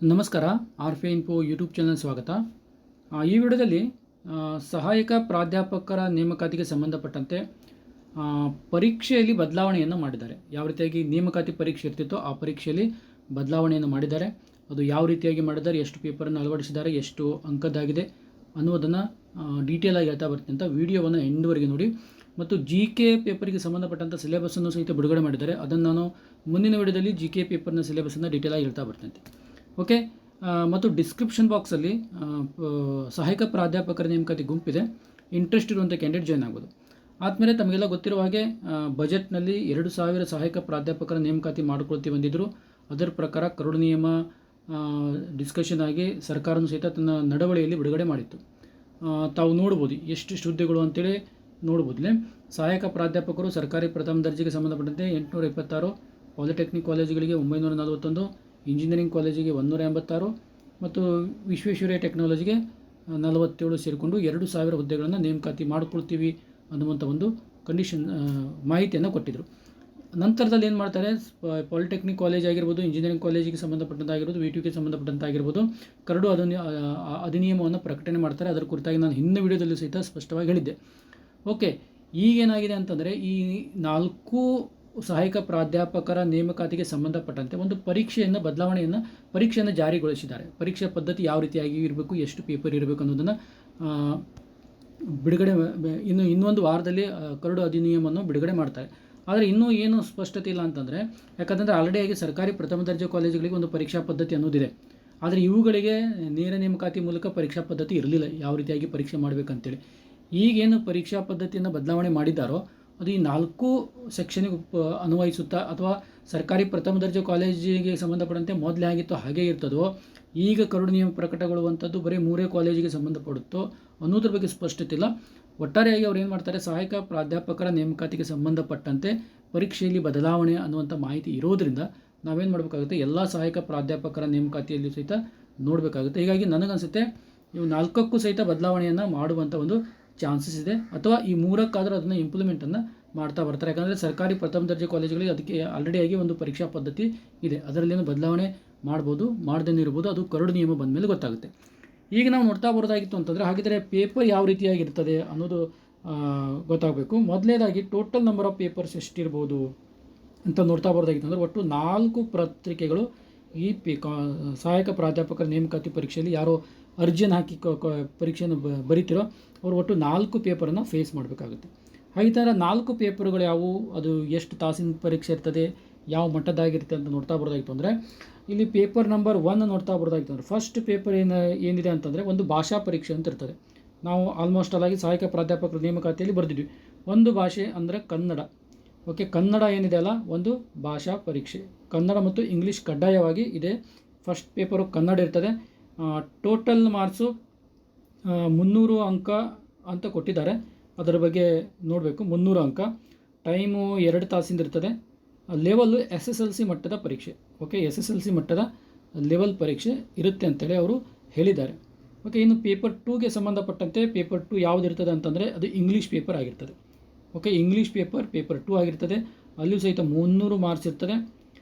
ನಮಸ್ಕಾರ. ಆರ್ಫೆ info YouTube channel ಸ್ವಾಗತ. ಈ ವಿಡಿಯೋದಲ್ಲಿ ಸಹಾಯಕ ಪ್ರಾಧ್ಯಾಪಕರ ನೇಮಕಾತಿಗೆ ಸಂಬಂಧಪಟ್ಟಂತೆ ಪರೀಕ್ಷೆಯಲ್ಲಿ ಬದಲಾವಣೆಯನ್ನು ಮಾಡಿದ್ದಾರೆ. ಯಾವ ರೀತಿಯಾಗಿ ನೇಮಕಾತಿ ಪರೀಕ್ಷೆ ಇರ್ತಿತ್ತೋ ಆ ಪರೀಕ್ಷೆಯಲ್ಲಿ ಬದಲಾವಣೆಯನ್ನು ಮಾಡಿದ್ದಾರೆ. ಅದು ಯಾವ ರೀತಿಯಾಗಿ ಮಾಡಿದ್ದಾರೆ, ಎಷ್ಟು ಪೇಪರನ್ನು ಅಳವಡಿಸಿದ್ದಾರೆ, ಎಷ್ಟು ಅಂಕದ್ದಾಗಿದೆ ಅನ್ನೋದನ್ನು ಡೀಟೇಲಾಗಿ ಹೇಳ್ತಾ ಬರ್ತೀನಿ ಅಂತ ವಿಡಿಯೋವನ್ನು ಎಂಡ್ವರೆಗೆ ನೋಡಿ. ಮತ್ತು ಜಿ ಕೆ ಪೇಪರಿಗೆ ಸಂಬಂಧಪಟ್ಟಂಥ ಸಿಲೆಬಸ್ಸನ್ನು ಸಹಿತ ಬಿಡುಗಡೆ ಮಾಡಿದ್ದಾರೆ. ಅದನ್ನು ನಾನು ಮುಂದಿನ ವಿಡಿಯೋದಲ್ಲಿ ಜಿ ಕೆ ಪೇಪರ್ನ ಸಿಲೆಬಸ್ಸನ್ನು ಡೀಟೇಲಾಗಿ ಹೇಳ್ತಾ ಬರ್ತೀನಿ. ಓಕೆ. ಮತ್ತು ಡಿಸ್ಕ್ರಿಪ್ಷನ್ ಬಾಕ್ಸಲ್ಲಿ ಸಹಾಯಕ ಪ್ರಾಧ್ಯಾಪಕರ ನೇಮಕಾತಿ ಗುಂಪಿದೆ. ಇಂಟ್ರೆಸ್ಟ್ ಇರುವಂಥ ಕ್ಯಾಂಡಿಡೇಟ್ ಜಾಯ್ನ್ ಆಗ್ಬೋದು. ಆದಮೇಲೆ ತಮಗೆಲ್ಲ ಗೊತ್ತಿರುವ ಹಾಗೆ ಬಜೆಟ್ನಲ್ಲಿ 2,000 ಸಹಾಯಕ ಪ್ರಾಧ್ಯಾಪಕರ ನೇಮಕಾತಿ ಮಾಡಿಕೊಳ್ತೀವಿ ಬಂದಿದ್ದರು. ಅದರ ಪ್ರಕಾರ ಕರಡು ನಿಯಮ ಡಿಸ್ಕಷನ್ ಆಗಿ ಸರ್ಕಾರನೂ ಸಹಿತ ತನ್ನ ನಡವಳಿಯಲ್ಲಿ ಬಿಡುಗಡೆ ಮಾಡಿತ್ತು. ತಾವು ನೋಡ್ಬೋದು ಎಷ್ಟೆಷ್ಟು ಹುದ್ದೆಗಳು ಅಂತೇಳಿ ನೋಡ್ಬೋದಿಲ್ಲ. ಸಹಾಯಕ ಪ್ರಾಧ್ಯಾಪಕರು ಸರ್ಕಾರಿ ಪ್ರಥಮ ದರ್ಜೆಗೆ ಸಂಬಂಧಪಟ್ಟಂತೆ 826, ಪಾಲಿಟೆಕ್ನಿಕ್ ಕಾಲೇಜುಗಳಿಗೆ 941, ಇಂಜಿನಿಯರಿಂಗ್ ಕಾಲೇಜಿಗೆ 186 ಮತ್ತು ವಿಶ್ವೇಶ್ವರಯ್ಯ ಟೆಕ್ನಾಲಜಿಗೆ 47 ಸೇರಿಕೊಂಡು 2,000 ಹುದ್ದೆಗಳನ್ನು ನೇಮಕಾತಿ ಮಾಡಿಕೊಳ್ತೀವಿ ಅನ್ನುವಂಥ ಒಂದು ಕಂಡೀಷನ್ ಮಾಹಿತಿಯನ್ನು ಕೊಟ್ಟಿದ್ದರು. ನಂತರದಲ್ಲಿ ಏನು ಮಾಡ್ತಾರೆ, ಪಾಲಿಟೆಕ್ನಿಕ್ ಕಾಲೇಜ್ ಆಗಿರ್ಬೋದು, ಇಂಜಿನಿಯರಿಂಗ್ ಕಾಲೇಜಿಗೆ ಸಂಬಂಧಪಟ್ಟಂತಾಗಿರ್ಬೋದು, VTUಗೆ ಸಂಬಂಧಪಟ್ಟಂತಾಗಿರ್ಬೋದು, ಕರಡು ಅಧಿನಿಯಮವನ್ನು ಪ್ರಕಟಣೆ ಮಾಡ್ತಾರೆ. ಅದರ ಕುರಿತಾಗಿ ನಾನು ಹಿಂದಿನ ವಿಡಿಯೋದಲ್ಲಿ ಸಹಿತ ಸ್ಪಷ್ಟವಾಗಿ ಹೇಳಿದ್ದೆ. ಓಕೆ. ಈಗೇನಾಗಿದೆ ಅಂತಂದರೆ, ಈ 4 ಸಹಾಯಕ ಪ್ರಾಧ್ಯಾಪಕರ ನೇಮಕಾತಿಗೆ ಸಂಬಂಧಪಟ್ಟಂತೆ ಒಂದು ಪರೀಕ್ಷೆಯನ್ನು ಜಾರಿಗೊಳಿಸಿದ್ದಾರೆ. ಪರೀಕ್ಷಾ ಪದ್ಧತಿ ಯಾವ ರೀತಿಯಾಗಿ ಇರಬೇಕು, ಎಷ್ಟು ಪೇಪರ್ ಇರಬೇಕು ಅನ್ನೋದನ್ನು ಬಿಡುಗಡೆ ಇನ್ನೊಂದು ವಾರದಲ್ಲಿ ಕರಡು ಅಧಿನಿಯಮವನ್ನು ಬಿಡುಗಡೆ ಮಾಡ್ತಾರೆ. ಆದರೆ ಇನ್ನೂ ಏನು ಸ್ಪಷ್ಟತೆ ಇಲ್ಲ ಅಂತಂದರೆ, ಯಾಕಂದರೆ ಆಲ್ರೆಡಿಯಾಗಿ ಸರ್ಕಾರಿ ಪ್ರಥಮ ದರ್ಜೆ ಕಾಲೇಜುಗಳಿಗೆ ಒಂದು ಪರೀಕ್ಷಾ ಪದ್ಧತಿ ಅನ್ನೋದಿದೆ. ಆದರೆ ಇವುಗಳಿಗೆ ನೇರ ನೇಮಕಾತಿ ಮೂಲಕ ಪರೀಕ್ಷಾ ಪದ್ಧತಿ ಇರಲಿಲ್ಲ, ಯಾವ ರೀತಿಯಾಗಿ ಪರೀಕ್ಷೆ ಮಾಡಬೇಕಂತೇಳಿ. ಈಗೇನು ಪರೀಕ್ಷಾ ಪದ್ಧತಿಯನ್ನು ಬದಲಾವಣೆ ಮಾಡಿದ್ದಾರೋ ಅದು ಈ 4 ಸೆಕ್ಷನಿಗೆ ಅನ್ವಯಿಸುತ್ತಾ, ಅಥವಾ ಸರ್ಕಾರಿ ಪ್ರಥಮ ದರ್ಜೆ ಕಾಲೇಜಿಗೆ ಸಂಬಂಧಪಟ್ಟಂತೆ ಮೊದಲೇ ಆಗಿತ್ತು ಹಾಗೇ ಇರ್ತದೋ, ಈಗ ಕರಡು ನಿಯಮ ಪ್ರಕಟಗೊಳ್ಳುವಂಥದ್ದು ಬರೀ 3 ಕಾಲೇಜಿಗೆ ಸಂಬಂಧಪಡುತ್ತೋ ಅನ್ನೋದ್ರ ಬಗ್ಗೆ ಸ್ಪಷ್ಟತೆ ಇಲ್ಲ. ಒಟ್ಟಾರೆಯಾಗಿ ಅವ್ರು ಏನು ಮಾಡ್ತಾರೆ, ಸಹಾಯಕ ಪ್ರಾಧ್ಯಾಪಕರ ನೇಮಕಾತಿಗೆ ಸಂಬಂಧಪಟ್ಟಂತೆ ಪರೀಕ್ಷೆಯಲ್ಲಿ ಬದಲಾವಣೆ ಅನ್ನುವಂಥ ಮಾಹಿತಿ ಇರೋದರಿಂದ ನಾವೇನು ಮಾಡಬೇಕಾಗುತ್ತೆ, ಎಲ್ಲ ಸಹಾಯಕ ಪ್ರಾಧ್ಯಾಪಕರ ನೇಮಕಾತಿಯಲ್ಲಿ ಸಹಿತ ನೋಡಬೇಕಾಗುತ್ತೆ. ಹೀಗಾಗಿ ನನಗನ್ಸುತ್ತೆ ಇವು 4ಕ್ಕೂ ಸಹಿತ ಬದಲಾವಣೆಯನ್ನು ಮಾಡುವಂಥ ಒಂದು ಚಾನ್ಸಸ್ ಇದೆ, ಅಥವಾ ಈ 3ಕ್ಕಾದರೂ ಅದನ್ನು ಇಂಪ್ಲಿಮೆಂಟನ್ನು ಮಾಡ್ತಾ ಬರ್ತಾರೆ. ಯಾಕಂದರೆ ಸರ್ಕಾರಿ ಪ್ರಥಮ ದರ್ಜೆ ಕಾಲೇಜುಗಳಿಗೆ ಅದಕ್ಕೆ ಆಲ್ರೆಡಿಯಾಗಿ ಒಂದು ಪರೀಕ್ಷಾ ಪದ್ಧತಿ ಇದೆ. ಅದರಲ್ಲೇನು ಬದಲಾವಣೆ ಮಾಡ್ಬೋದು, ಮಾಡ್ದೇನೆ ಇರ್ಬೋದು, ಅದು ಕರಡು ನಿಯಮ ಬಂದ ಮೇಲೆ ಗೊತ್ತಾಗುತ್ತೆ. ಈಗ ನಾವು ನೋಡ್ತಾ ಬರೋದಾಗಿತ್ತು ಅಂತಂದರೆ, ಹಾಗಿದ್ರೆ ಪೇಪರ್ ಯಾವ ರೀತಿಯಾಗಿರ್ತದೆ ಅನ್ನೋದು ಗೊತ್ತಾಗಬೇಕು. ಮೊದಲನೇದಾಗಿ ಟೋಟಲ್ ನಂಬರ್ ಆಫ್ ಪೇಪರ್ಸ್ ಎಷ್ಟಿರ್ಬೋದು ಅಂತ ನೋಡ್ತಾ ಬರೋದಾಗಿತ್ತು ಅಂದರೆ, ಒಟ್ಟು 4 ಪತ್ರಿಕೆಗಳು ಈ ಸಹಾಯಕ ಪ್ರಾಧ್ಯಾಪಕರ ನೇಮಕಾತಿ ಪರೀಕ್ಷೆಯಲ್ಲಿ ಯಾರೋ ಅರ್ಜಿಯನ್ನು ಹಾಕಿ ಪರೀಕ್ಷೆಯನ್ನು ಬರೀತಿರೋ ಅವರು ಒಟ್ಟು 4 ಪೇಪರನ್ನು ಫೇಸ್ ಮಾಡಬೇಕಾಗುತ್ತೆ. ಹಾಗೆ ಥರ 4 ಪೇಪರ್ಗಳು ಯಾವುವು, ಅದು ಎಷ್ಟು ತಾಸಿನ ಪರೀಕ್ಷೆ ಇರ್ತದೆ, ಯಾವ ಮಟ್ಟದಾಗಿರುತ್ತೆ ಅಂತ ನೋಡ್ತಾ ಬರೋದಾಗಿತ್ತು ಅಂದರೆ, ಇಲ್ಲಿ ಪೇಪರ್ ನಂಬರ್ 1 ನೋಡ್ತಾ ಬರೋದಾಗಿತ್ತು ಅಂದರೆ, ಫಸ್ಟ್ ಪೇಪರ್ ಏನಿದೆ ಅಂತಂದರೆ ಒಂದು ಭಾಷಾ ಪರೀಕ್ಷೆ ಅಂತ ಇರ್ತದೆ. ನಾವು ಆಲ್ಮೋಸ್ಟ್ ಅಲ್ಲಾಗಿ ಸಹಾಯಕ ಪ್ರಾಧ್ಯಾಪಕರ ನೇಮಕಾತಿಯಲ್ಲಿ ಬರೆದಿದ್ವಿ. ಒಂದು ಭಾಷೆ ಅಂದರೆ ಕನ್ನಡ. ಓಕೆ. ಕನ್ನಡ ಏನಿದೆ ಅಲ್ಲ, ಒಂದು ಭಾಷಾ ಪರೀಕ್ಷೆ. ಕನ್ನಡ ಮತ್ತು ಇಂಗ್ಲೀಷ್ ಕಡ್ಡಾಯವಾಗಿ ಇದೆ. ಫಸ್ಟ್ ಪೇಪರು ಕನ್ನಡ ಇರ್ತದೆ. ಟೋಟಲ್ ಮಾರ್ಕ್ಸು 300 ಅಂಕ ಅಂತ ಕೊಟ್ಟಿದ್ದಾರೆ. ಅದರ ಬಗ್ಗೆ ನೋಡಬೇಕು. 300 ಅಂಕ. ಟೈಮು 2 ತಾಸಿಂದ ಇರ್ತದೆ. ಲೆವೆಲ್ಲು SSLC ಮಟ್ಟದ ಪರೀಕ್ಷೆ. ಓಕೆ. SSLC ಮಟ್ಟದ ಲೆವೆಲ್ ಪರೀಕ್ಷೆ ಇರುತ್ತೆ ಅಂತೇಳಿ ಅವರು ಹೇಳಿದ್ದಾರೆ. ಓಕೆ. ಇನ್ನು ಪೇಪರ್ 2ಗೆ ಸಂಬಂಧಪಟ್ಟಂತೆ ಪೇಪರ್ 2 ಯಾವುದಿರ್ತದೆ ಅಂತಂದರೆ, ಅದು ಇಂಗ್ಲೀಷ್ ಪೇಪರ್ ಆಗಿರ್ತದೆ. ಓಕೆ. ಇಂಗ್ಲೀಷ್ ಪೇಪರ್ 2 ಆಗಿರ್ತದೆ. ಅಲ್ಲಿಯೂ ಸಹಿತ 300 ಮಾರ್ಕ್ಸ್ ಇರ್ತದೆ.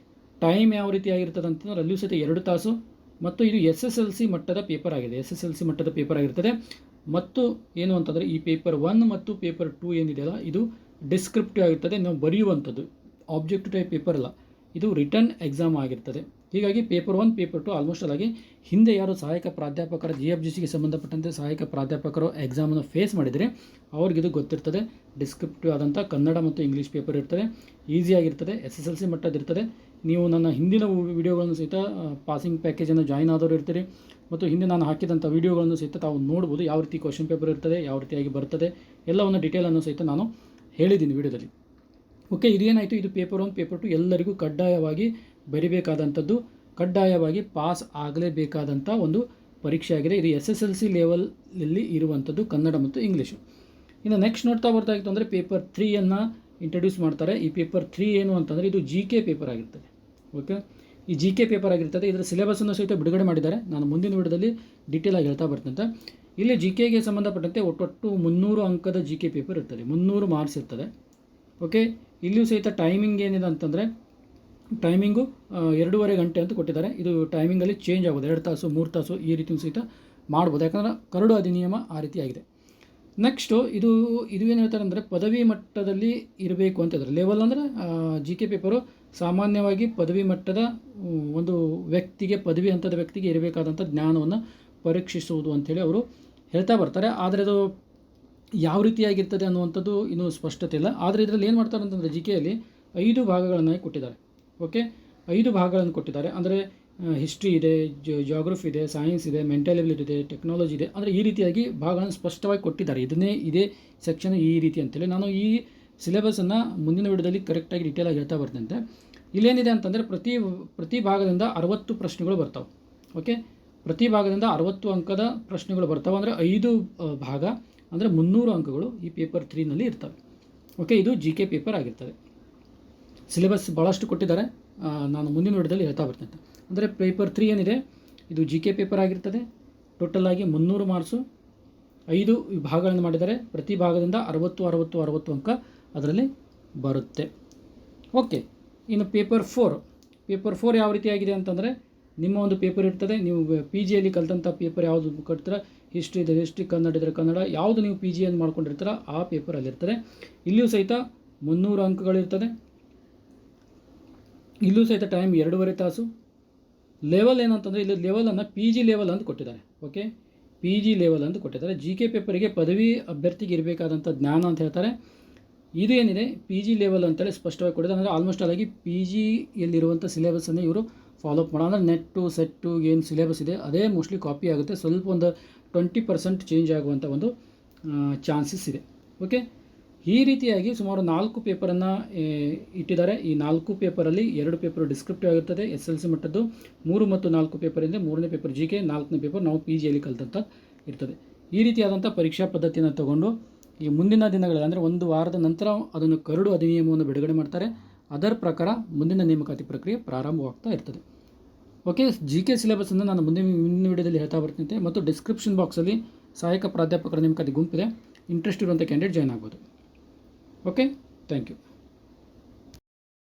ಟೈಮ್ ಯಾವ ರೀತಿ ಆಗಿರ್ತದೆ ಅಂತಂದರೆ, ಅಲ್ಲಿಯೂ ಸಹಿತ 2 ತಾಸು. ಮತ್ತು ಇದು SSLC ಮಟ್ಟದ ಪೇಪರ್ ಆಗಿದೆ. SSLC ಮಟ್ಟದ ಪೇಪರ್ ಆಗಿರ್ತದೆ. ಮತ್ತು ಏನು ಅಂತಂದರೆ, ಈ ಪೇಪರ್ 1 ಮತ್ತು ಪೇಪರ್ 2 ಏನಿದೆಯಲ್ಲ, ಇದು ಡಿಸ್ಕ್ರಿಪ್ಟಿವ್ ಆಗಿರ್ತದೆ. ನಾವು ಬರೆಯುವಂಥದ್ದು ಆಬ್ಜೆಕ್ಟಿವ್ ಟೈಪ್ ಪೇಪರ್ ಅಲ್ಲ, ಇದು ರಿಟರ್ನ್ ಎಕ್ಸಾಮ್ ಆಗಿರ್ತದೆ. ಹೀಗಾಗಿ ಪೇಪರ್ 1, ಪೇಪರ್ 2 ಆಲ್ಮೋಸ್ಟ್ ಅಲ್ಲಾಗಿ ಹಿಂದೆ ಯಾರು ಸಹಾಯಕ ಪ್ರಾಧ್ಯಾಪಕರ GFGCಗೆ ಸಂಬಂಧಪಟ್ಟಂತೆ ಸಹಾಯಕ ಪ್ರಾಧ್ಯಾಪಕರು ಎಕ್ಸಾಮನ್ನು ಫೇಸ್ ಮಾಡಿದರೆ ಅವ್ರಿಗಿದು ಗೊತ್ತಿರ್ತದೆ. ಡಿಸ್ಕ್ರಿಪ್ಟಿವ್ ಆದಂಥ ಕನ್ನಡ ಮತ್ತು ಇಂಗ್ಲೀಷ್ ಪೇಪರ್ ಇರ್ತದೆ. ಈಸಿಯಾಗಿರ್ತದೆ. SSLC ಮಟ್ಟದಿರ್ತದೆ. ನೀವು ನನ್ನ ಹಿಂದಿನ ವಿಡಿಯೋಗಳನ್ನು ಸಹಿತ ಪಾಸಿಂಗ್ ಪ್ಯಾಕೇಜನ್ನು ಜಾಯ್ನ್ ಆದವರು ಇರ್ತೀರಿ. ಮತ್ತು ಹಿಂದೆ ನಾನು ಹಾಕಿದಂಥ ವಿಡಿಯೋಗಳನ್ನು ಸಹಿತ ತಾವು ನೋಡ್ಬೋದು. ಯಾವ ರೀತಿ ಕ್ವಶನ್ ಪೇಪರ್ ಇರ್ತದೆ, ಯಾವ ರೀತಿಯಾಗಿ ಬರ್ತದೆ, ಎಲ್ಲವನ್ನು ಡೀಟೇಲನ್ನು ಸಹಿತ ನಾನು ಹೇಳಿದ್ದೀನಿ ವಿಡಿಯೋದಲ್ಲಿ. ಓಕೆ. ಇದೇನಾಯಿತು, ಇದು ಪೇಪರ್ 1, ಪೇಪರ್ 2 ಎಲ್ಲರಿಗೂ ಕಡ್ಡಾಯವಾಗಿ ಬರಿಬೇಕಾದಂಥದ್ದು, ಕಡ್ಡಾಯವಾಗಿ ಪಾಸ್ ಆಗಲೇಬೇಕಾದಂಥ ಒಂದು ಪರೀಕ್ಷೆ ಆಗಿದೆ. ಇದು SSLC ಲೆವೆಲಲ್ಲಿ ಇರುವಂಥದ್ದು ಕನ್ನಡ ಮತ್ತು ಇಂಗ್ಲೀಷು. ಇನ್ನು ನೆಕ್ಸ್ಟ್ ನೋಡ್ತಾ ಬರ್ತಾಯಿತ್ತು ಅಂದರೆ, ಪೇಪರ್ 3ಯನ್ನು ಇಂಟ್ರೊಡ್ಯೂಸ್ ಮಾಡ್ತಾರೆ. ಈ ಪೇಪರ್ 3 ಏನು ಅಂತಂದರೆ, ಇದು GK ಪೇಪರ್ ಆಗಿರ್ತದೆ. ಓಕೆ. ಈ GK ಪೇಪರ್ ಆಗಿರ್ತದೆ. ಇದರ ಸಿಲೆಬಸ್ಸನ್ನು ಸಹಿತ ಬಿಡುಗಡೆ ಮಾಡಿದ್ದಾರೆ. ನಾನು ಮುಂದಿನ ವಿಡಿಯೋದಲ್ಲಿ ಡೀಟೇಲಾಗಿ ಹೇಳ್ತಾ ಬರ್ತೀನಿ. ಇಲ್ಲಿ GKಗೆ ಸಂಬಂಧಪಟ್ಟಂತೆ ಒಟ್ಟು 300 ಅಂಕದ GK ಪೇಪರ್ ಇರ್ತದೆ. 300 ಮಾರ್ಕ್ಸ್ ಇರ್ತದೆ. ಓಕೆ. ಇಲ್ಲಿಯೂ ಸಹಿತ ಟೈಮಿಂಗ್ ಏನಿದೆ ಅಂತಂದರೆ, ಟೈಮಿಂಗು 2.5 ಗಂಟೆ ಅಂತ ಕೊಟ್ಟಿದ್ದಾರೆ. ಇದು ಟೈಮಿಂಗಲ್ಲಿ ಚೇಂಜ್ ಆಗೋದು, 2 ತಾಸು 3 ತಾಸು ಈ ರೀತಿ ಸಹಿತ ಮಾಡ್ಬೋದು, ಯಾಕಂದರೆ ಕರಡು ಅಧಿನಿಯಮ ಆ ರೀತಿ ಆಗಿದೆ. ನೆಕ್ಸ್ಟು ಇದು ಏನು ಹೇಳ್ತಾರೆ ಅಂದರೆ ಪದವಿ ಮಟ್ಟದಲ್ಲಿ ಇರಬೇಕು ಅಂತ ಇದ್ದಾರೆ. ಲೆವೆಲ್ ಅಂದರೆ ಜಿ ಕೆ ಪೇಪರು ಸಾಮಾನ್ಯವಾಗಿ ಪದವಿ ಮಟ್ಟದ ಒಂದು ವ್ಯಕ್ತಿಗೆ, ಪದವಿ ಹಂತದ ವ್ಯಕ್ತಿಗೆ ಇರಬೇಕಾದಂಥ ಜ್ಞಾನವನ್ನು ಪರೀಕ್ಷಿಸುವುದು ಅಂಥೇಳಿ ಅವರು ಹೇಳ್ತಾ ಬರ್ತಾರೆ. ಆದರೆ ಅದು ಯಾವ ರೀತಿಯಾಗಿರ್ತದೆ ಅನ್ನುವಂಥದ್ದು ಇನ್ನೂ ಸ್ಪಷ್ಟತೆ ಇಲ್ಲ. ಆದರೆ ಇದರಲ್ಲಿ ಏನು ಮಾಡ್ತಾರೆ ಅಂತಂದರೆ ಜಿ ಕೆಯಲ್ಲಿ 5 ಭಾಗಗಳನ್ನು ಕೊಟ್ಟಿದ್ದಾರೆ. ಓಕೆ, 5 ಭಾಗಗಳನ್ನು ಕೊಟ್ಟಿದ್ದಾರೆ. ಅಂದರೆ ಹಿಸ್ಟ್ರಿ ಇದೆ, ಜಿಯೋಗ್ರಫಿ ಇದೆ, ಸೈನ್ಸ್ ಇದೆ, ಮೆಂಟಲ್ ಎಬಿಲಿಟಿ ಇದೆ, ಟೆಕ್ನಾಲಜಿ ಇದೆ. ಅಂದರೆ ಈ ರೀತಿಯಾಗಿ ಭಾಗಗಳನ್ನು ಸ್ಪಷ್ಟವಾಗಿ ಕೊಟ್ಟಿದ್ದಾರೆ. ಇದೇ ಸೆಕ್ಷನ್ ಈ ರೀತಿ ಅಂತೇಳಿ. ನಾನು ಈ ಸಿಲೆಬಸನ್ನು ಮುಂದಿನ ವಿಡಿಯೋದಲ್ಲಿ ಕರೆಕ್ಟಾಗಿ ಡೀಟೇಲಾಗಿ ಹೇಳ್ತಾ ಬರ್ತಂತೆ. ಇಲ್ಲೇನಿದೆ ಅಂತಂದರೆ ಪ್ರತಿ ಭಾಗದಿಂದ 60 ಪ್ರಶ್ನೆಗಳು ಬರ್ತಾವೆ. ಓಕೆ, ಪ್ರತಿ ಭಾಗದಿಂದ 60 ಅಂಕದ ಪ್ರಶ್ನೆಗಳು ಬರ್ತಾವೆ. ಅಂದರೆ 5 ಭಾಗ ಅಂದರೆ 300 ಅಂಕಗಳು ಈ ಪೇಪರ್ 3ನಲ್ಲಿ ಇರ್ತವೆ. ಓಕೆ, ಇದು ಜಿ ಕೆ ಪೇಪರ್ ಆಗಿರ್ತದೆ. ಸಿಲೆಬಸ್ ಭಾಳಷ್ಟು ಕೊಟ್ಟಿದ್ದಾರೆ, ನಾನು ಮುಂದಿನ ವಿಡಿಯೋದಲ್ಲಿ ಹೇಳ್ತಾ ಬರ್ತೇನೆ. ಅಂದರೆ ಪೇಪರ್ 3 ಏನಿದೆ ಇದು ಜಿ ಕೆ ಪೇಪರ್ ಆಗಿರ್ತದೆ. ಟೋಟಲ್ ಆಗಿ 300 ಮಾರ್ಕ್ಸು, 5 ಭಾಗಗಳನ್ನು ಮಾಡಿದ್ದಾರೆ. ಪ್ರತಿ ಭಾಗದಿಂದ 60 ಅಂಕ ಅದರಲ್ಲಿ ಬರುತ್ತೆ. ಓಕೆ, ಇನ್ನು ಪೇಪರ್ 4 ಯಾವ ರೀತಿಯಾಗಿದೆ ಅಂತಂದರೆ ನಿಮ್ಮ ಒಂದು ಪೇಪರ್ ಇರ್ತದೆ. ನೀವು ಪಿ ಜಿಯಲ್ಲಿ ಕಲಿತಂಥ ಪೇಪರ್ ಯಾವುದು ಕಟ್ತೀರ, ಹಿಸ್ಟ್ರಿ ಇದೆ ಹಿಸ್ಟ್ರಿ, ಕನ್ನಡ ಇದ್ದರೆ ಕನ್ನಡ, ಯಾವುದು ನೀವು ಪಿ ಜಿಯನ್ನು ಮಾಡ್ಕೊಂಡಿರ್ತೀರ ಆ ಪೇಪರಲ್ಲಿರ್ತದೆ. ಇಲ್ಲಿಯೂ ಸಹಿತ 300 ಅಂಕಗಳಿರ್ತದೆ. ಇಲ್ಲೂ ಸಹಿತ ಟೈಮ್ 2.5 ತಾಸು. ಲೆವೆಲ್ ಏನಂತಂದರೆ ಇಲ್ಲಿ ಲೆವೆಲನ್ನು ಪಿ ಜಿ ಲೆವೆಲ್ ಅಂತ ಕೊಟ್ಟಿದ್ದಾರೆ. ಓಕೆ, ಪಿ ಜಿ ಲೆವೆಲ್ ಅಂತ ಕೊಟ್ಟಿದ್ದಾರೆ. ಜಿ ಕೆ ಪೇಪರಿಗೆ ಪದವಿ ಅಭ್ಯರ್ಥಿಗೆ ಇರಬೇಕಾದಂಥ ಜ್ಞಾನ ಅಂತ ಹೇಳ್ತಾರೆ. ಇದು ಏನಿದೆ ಪಿ ಜಿ ಲೆವೆಲ್ ಅಂತೇಳಿ ಸ್ಪಷ್ಟವಾಗಿ ಕೊಟ್ಟಿದ್ದಾರೆ. ಅಂದರೆ ಆಲ್ಮೋಸ್ಟ್ ಆಗಿ ಪಿ ಜಿಯಲ್ಲಿರುವಂಥ ಸಿಲೆಬಸನ್ನು ಇವರು ಫಾಲೋ ಅಪ್ ಮಾಡೋ, ಅಂದರೆ ನೆಟ್ಟು ಸೆಟ್ಟು ಏನು ಸಿಲೆಬಸ್ ಇದೆ ಅದೇ ಮೋಸ್ಟ್ಲಿ ಕಾಪಿ ಆಗುತ್ತೆ. ಸ್ವಲ್ಪ ಒಂದು 20% ಚೇಂಜ್ ಆಗುವಂಥ ಒಂದು ಚಾನ್ಸಸ್ ಇದೆ. ಓಕೆ, ಈ ರೀತಿಯಾಗಿ ಸುಮಾರು 4 ಪೇಪರನ್ನು ಇಟ್ಟಿದ್ದಾರೆ. ಈ 4 ಪೇಪರಲ್ಲಿ 2 ಪೇಪರ್ ಡಿಸ್ಕ್ರಿಪ್ಟಿವ್ ಆಗಿರ್ತದೆ SLC ಮಟ್ಟದ್ದು, 3 ಮತ್ತು 4 ಪೇಪರಿಂದ 3ನೇ ಪೇಪರ್ ಜಿ ಕೆ, 4ನೇ ಪೇಪರ್ ನಾವು ಪಿ ಜಿಯಲ್ಲಿ ಕಲಿತಂಥ ಇರ್ತದೆ. ಈ ರೀತಿಯಾದಂಥ ಪರೀಕ್ಷಾ ಪದ್ಧತಿಯನ್ನು ತಗೊಂಡು ಈ ಮುಂದಿನ ದಿನಗಳಲ್ಲಿ ಅಂದರೆ 1 ವಾರದ ನಂತರ ಅದನ್ನು ಕರಡು ಅಧಿನಿಯಮವನ್ನು ಬಿಡುಗಡೆ ಮಾಡ್ತಾರೆ. ಅದರ ಪ್ರಕಾರ ಮುಂದಿನ ನೇಮಕಾತಿ ಪ್ರಕ್ರಿಯೆ ಪ್ರಾರಂಭವಾಗ್ತಾ ಇರ್ತದೆ. ಓಕೆ, ಜಿ ಕೆ ಸಿಲೆಬಸನ್ನು ನಾನು ಮುಂದಿನ ವಿಡಿಯೋದಲ್ಲಿ ಹೇಳ್ತಾ ಬರ್ತೀನಿ. ಮತ್ತು ಡಿಸ್ಕ್ರಿಪ್ಷನ್ ಬಾಕ್ಸಲ್ಲಿ ಸಹಾಯಕ ಪ್ರಾಧ್ಯಾಪಕರ ನೇಮಕಾತಿ ಗುಂಪಿದೆ. ಇಂಟ್ರೆಸ್ಟ್ ಇರುವಂಥ ಕ್ಯಾಂಡಿಡೇಟ್ ಜಾಯ್ನ್ ಆಗ್ಬೋದು. Okay, thank you.